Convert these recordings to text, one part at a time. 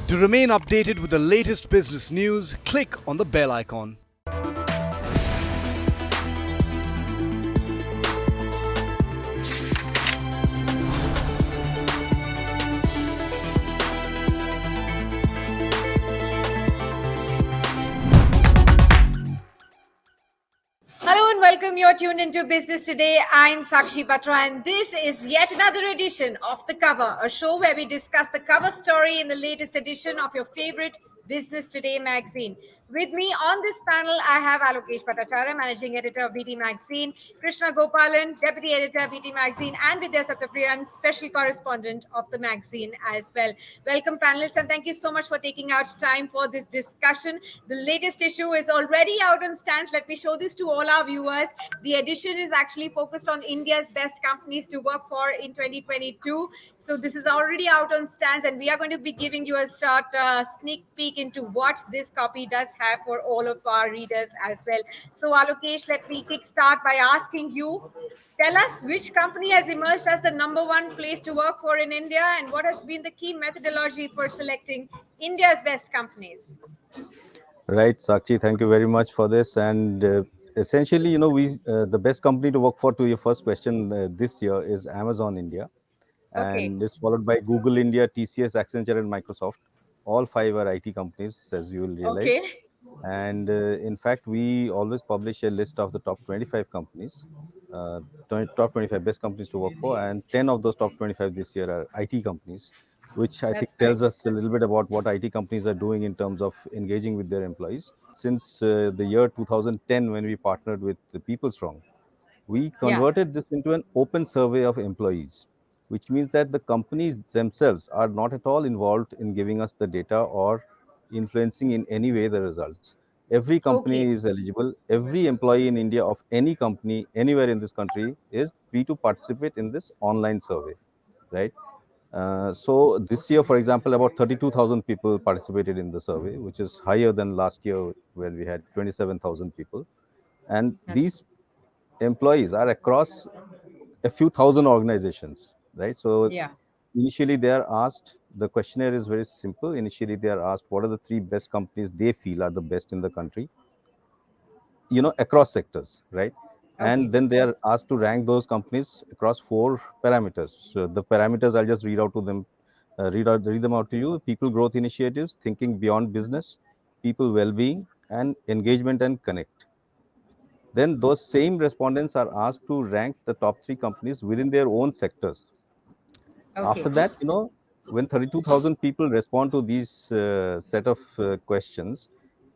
To remain updated with the latest business news, click on the bell icon. Hello and welcome. You're tuned into Business Today. I'm Sakshi Batra, and this is yet another edition of The Cover, a show where we discuss the cover story in the latest edition of your favorite Business Today magazine. With me on this panel, I have Alokesh Bhattacharyya, Managing Editor of BT Magazine, Krishna Gopalan, Deputy Editor of BT Magazine, and Vidya Sattapriyan, Special Correspondent of the magazine as well. Welcome, panelists, and thank you so much for taking out time for this discussion. The latest issue is already out on stands. Let me show this to all our viewers. The edition is actually focused on India's best companies to work for in 2022. So this is already out on stands, and we are going to be giving you a short sneak peek into what this copy does have for all of our readers as well. So Alokesh, let me kickstart by asking you, tell us which company has emerged as the number one place to work for in India, and what has been the key methodology for selecting India's best companies? Right, Sakshi, thank you very much for this. And essentially, the best company to work for, to your first question, this year is Amazon India, Okay. and it's followed by Google India, TCS, Accenture, and Microsoft. All five are IT companies, as you will realize. Okay. And in fact, we always publish a list of the top 25 companies, top 25 best companies to work for, and 10 of those top 25 this year are IT companies, which I think That's tells nice. us a little bit about what IT companies are doing in terms of engaging with their employees. Since the year 2010, when we partnered with the People Strong, we Yeah. converted this into an open survey of employees, which means that the companies themselves are not at all involved in giving us the data or influencing in any way the results. Every Okay. company is eligible. Every employee in India of any company anywhere in this country is free to participate in this online survey, right? So this year, for example, about 32,000 people participated in the survey, which is higher than last year when we had 27,000 people. And That's these employees are across a few thousand organizations, right? So yeah. initially they are asked, the questionnaire is very simple. Initially they are asked what are the three best companies they feel are the best in the country, across sectors, right? Okay. And then they are asked to rank those companies across four parameters. So the parameters I'll just read out to them, read them out to you. People growth initiatives, thinking beyond business, people well-being, and engagement and connect. Then those same respondents are asked to rank the top three companies within their own sectors. Okay. After that, when 32,000 people respond to these set of questions,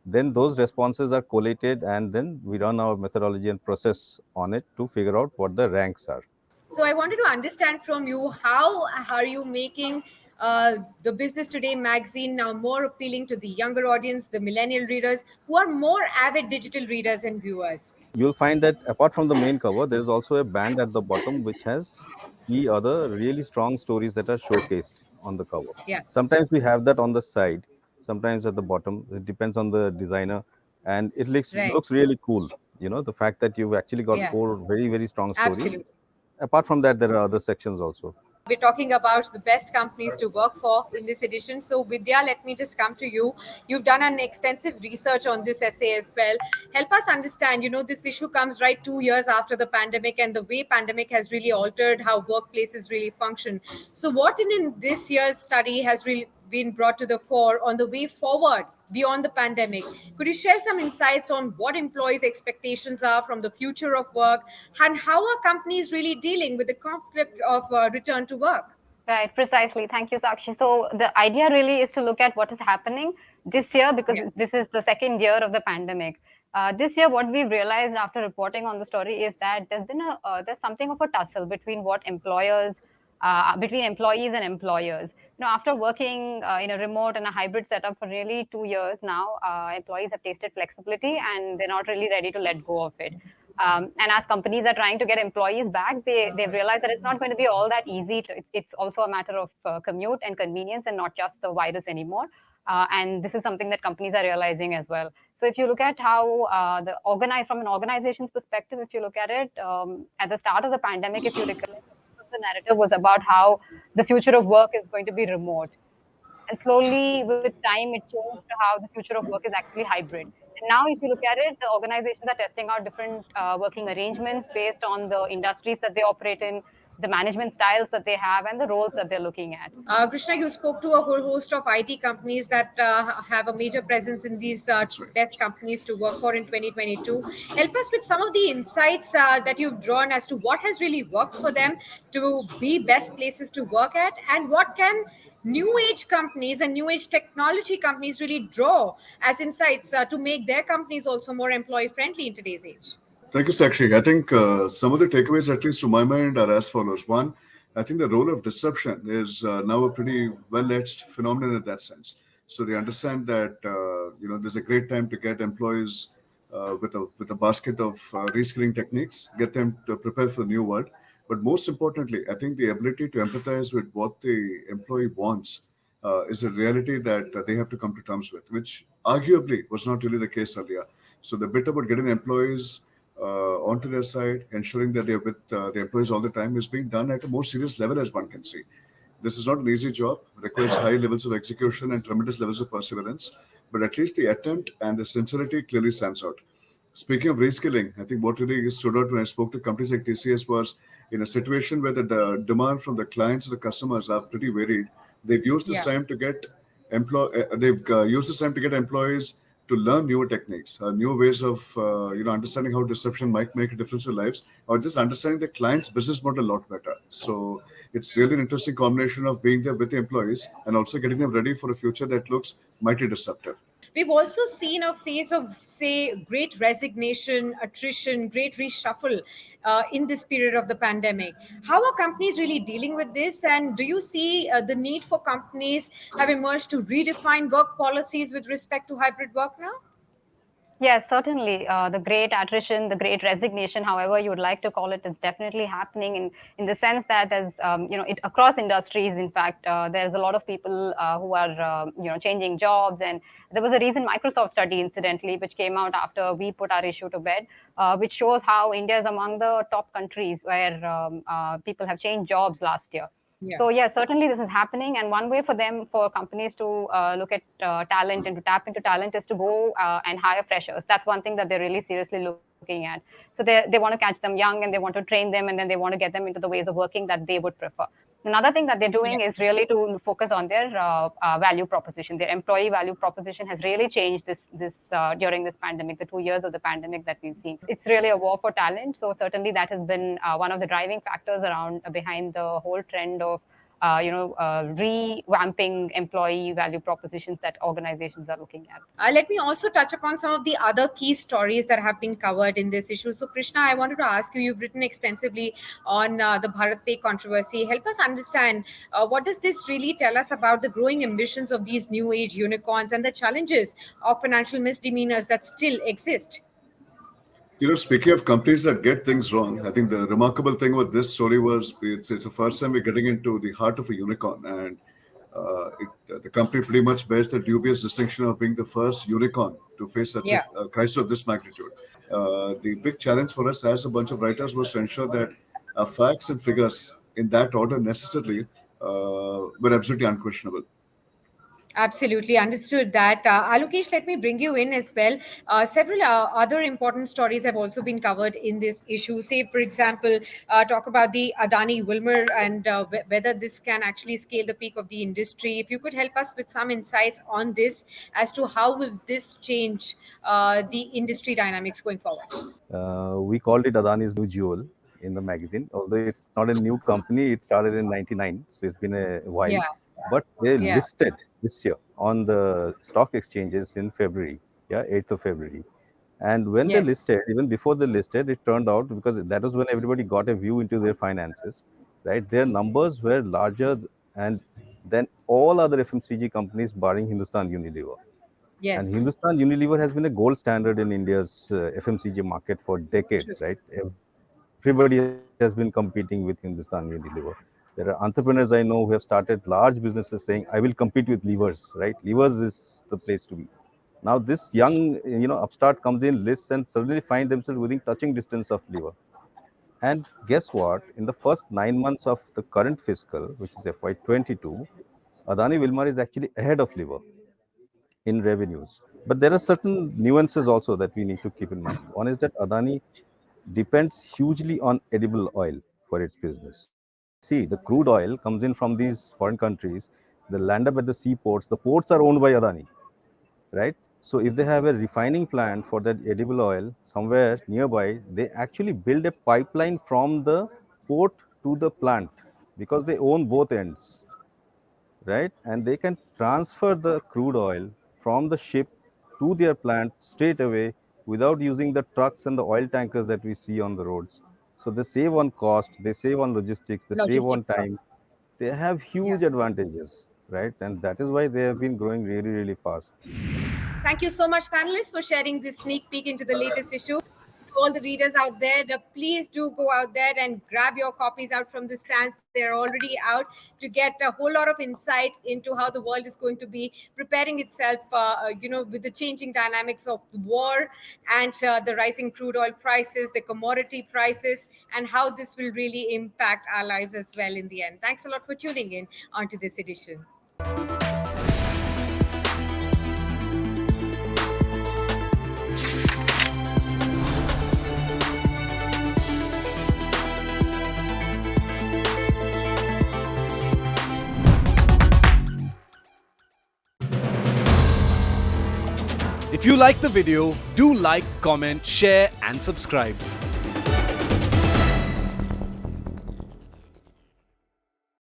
then those responses are collated, and then we run our methodology and process on it to figure out what the ranks are. So I wanted to understand from you, how are you making the Business Today magazine now more appealing to the younger audience, the millennial readers who are more avid digital readers and viewers? You'll find that apart from the main cover, there is also a band at the bottom which has three other really strong stories that are showcased on the cover. Yeah. Sometimes we have that on the side, sometimes at the bottom. It depends on the designer, and it Right. looks really cool. The fact that you've actually got Yeah. four very, very strong stories. Absolutely. Apart from that, there are other sections also. We're talking about the best companies to work for in this edition. So, Vidya, let me just come to you. You've done an extensive research on this essay as well. Help us understand, this issue comes right 2 years after the pandemic, and the way pandemic has really altered how workplaces really function. So, what in this year's study has really been brought to the fore on the way forward beyond the pandemic? Could you share some insights on what employees' expectations are from the future of work, and how are companies really dealing with the conflict of return to work? Right, precisely. Thank you, Sakshi. So the idea really is to look at what is happening this year, because Yeah. this is the second year of the pandemic. This year, what we've realized after reporting on the story is that there's something of a tussle between between employees and employers. After working in a remote and a hybrid setup for really 2 years now, employees have tasted flexibility and they're not really ready to let go of it. And as companies are trying to get employees back, they've realized that it's not going to be all that easy. It's also a matter of commute and convenience, and not just the virus anymore. And this is something that companies are realizing as well. So if you look at how from an organization's perspective, if you look at it, at the start of the pandemic, if you recollect, the narrative was about how the future of work is going to be remote. And slowly, with time, it changed to how the future of work is actually hybrid. And now, if you look at it, the organizations are testing out different working arrangements based on the industries that they operate in, the management styles that they have, and the roles that they're looking at. Krishna, you spoke to a whole host of IT companies that have a major presence in these best companies to work for in 2022. Help us with some of the insights that you've drawn as to what has really worked for them to be best places to work at, and what can new age companies and new age technology companies really draw as insights to make their companies also more employee friendly in today's age. Thank you, Sakshi. I think some of the takeaways, at least to my mind, are as follows. One, I think the role of disruption is now a pretty well-edged phenomenon in that sense. So they understand that there's a great time to get employees with a basket of reskilling techniques, get them to prepare for the new world. But most importantly, I think the ability to empathize with what the employee wants is a reality that they have to come to terms with, which arguably was not really the case earlier. So the bit about getting employees onto their side, ensuring that they're with the employees all the time is being done at a more serious level, as one can see. This is not an easy job, requires high levels of execution and tremendous levels of perseverance, but at least the attempt and the sincerity clearly stands out. Speaking of reskilling, I think what really stood out when I spoke to companies like TCS was in a situation where the demand from the clients and the customers are pretty varied. They've used this Yeah. time to get they've used this time to get employees to learn newer techniques, new ways of understanding how disruption might make a difference in lives, or just understanding the client's business model a lot better. So it's really an interesting combination of being there with the employees and also getting them ready for a future that looks mighty disruptive. We've also seen a phase of, say, great resignation, attrition, great reshuffle in this period of the pandemic. How are companies really dealing with this? And do you see the need for companies have emerged to redefine work policies with respect to hybrid work now? Yes, certainly. The great attrition, the great resignation, however you would like to call it, is definitely happening in the sense that as it across industries. In fact, there's a lot of people who are changing jobs, and there was a recent Microsoft study, incidentally, which came out after we put our issue to bed, which shows how India is among the top countries where people have changed jobs last year. Yeah. So yeah, certainly this is happening, and one way for them, for companies to look at talent and to tap into talent is to go and hire freshers. That's one thing that they're really seriously looking at. So they want to catch them young, and they want to train them, and then they want to get them into the ways of working that they would prefer. Another thing that they're doing is really to focus on their value proposition. Their employee value proposition has really changed this during this pandemic, the 2 years of the pandemic that we've seen. It's really a war for talent. So certainly that has been one of the driving factors around behind the whole trend of revamping employee value propositions that organizations are looking at. Let me also touch upon some of the other key stories that have been covered in this issue. So, Krishna, I wanted to ask you, you've written extensively on the Bharat Pay controversy. Help us understand what does this really tell us about the growing ambitions of these new age unicorns and the challenges of financial misdemeanors that still exist? Speaking of companies that get things wrong, I think the remarkable thing with this story was it's the first time we're getting into the heart of a unicorn, and the company pretty much bears the dubious distinction of being the first unicorn to face such a crisis of this magnitude. The big challenge for us as a bunch of writers was to ensure that facts and figures in that order necessarily were absolutely unquestionable. Absolutely understood that. Alokesh, let me bring you in as well. Several other important stories have also been covered in this issue. Say, for example, talk about the Adani Wilmer and whether this can actually scale the peak of the industry. If you could help us with some insights on this as to how will this change the industry dynamics going forward. We called it Adani's new jewel in the magazine, although it's not a new company. It started in '99, so it's been a while. Yeah, But they yeah, listed this year on the stock exchanges in February, yeah, 8th of February. And when they yes, listed, even before they listed, it turned out because that was when everybody got a view into their finances, right? Their numbers were larger and than all other FMCG companies, barring Hindustan Unilever. And yes, Hindustan Unilever has been a gold standard in India's FMCG market for true. decades, right? Everybody has been competing with Hindustan Unilever. There are entrepreneurs I know who have started large businesses saying, "I will compete with levers," right? Levers is the place to be. Now this young, upstart comes in, lists, and suddenly find themselves within touching distance of lever. And guess what? In the first 9 months of the current fiscal, which is FY22, Adani Wilmar is actually ahead of Liver in revenues. But there are certain nuances also that we need to keep in mind. One is that Adani depends hugely on edible oil for its business. See, the crude oil comes in from these foreign countries, they land up at the seaports. The ports are owned by Adani, right? So if they have a refining plant for that edible oil somewhere nearby, they actually build a pipeline from the port to the plant because they own both ends, right? And they can transfer the crude oil from the ship to their plant straight away without using the trucks and the oil tankers that we see on the roads. So they save on cost, they save on logistics, they save on Logistics time. costs. They have Yeah. huge advantages, right? And that is why they have been growing really, really fast. Thank you so much, panelists, for sharing this sneak peek into the latest issue. To all the readers out there, please do go out there and grab your copies out from the stands. They're already out to get a whole lot of insight into how the world is going to be preparing itself, with the changing dynamics of war and the rising crude oil prices, the commodity prices, and how this will really impact our lives as well in the end. Thanks a lot for tuning in onto this edition. If you like the video, do like, comment, share and subscribe.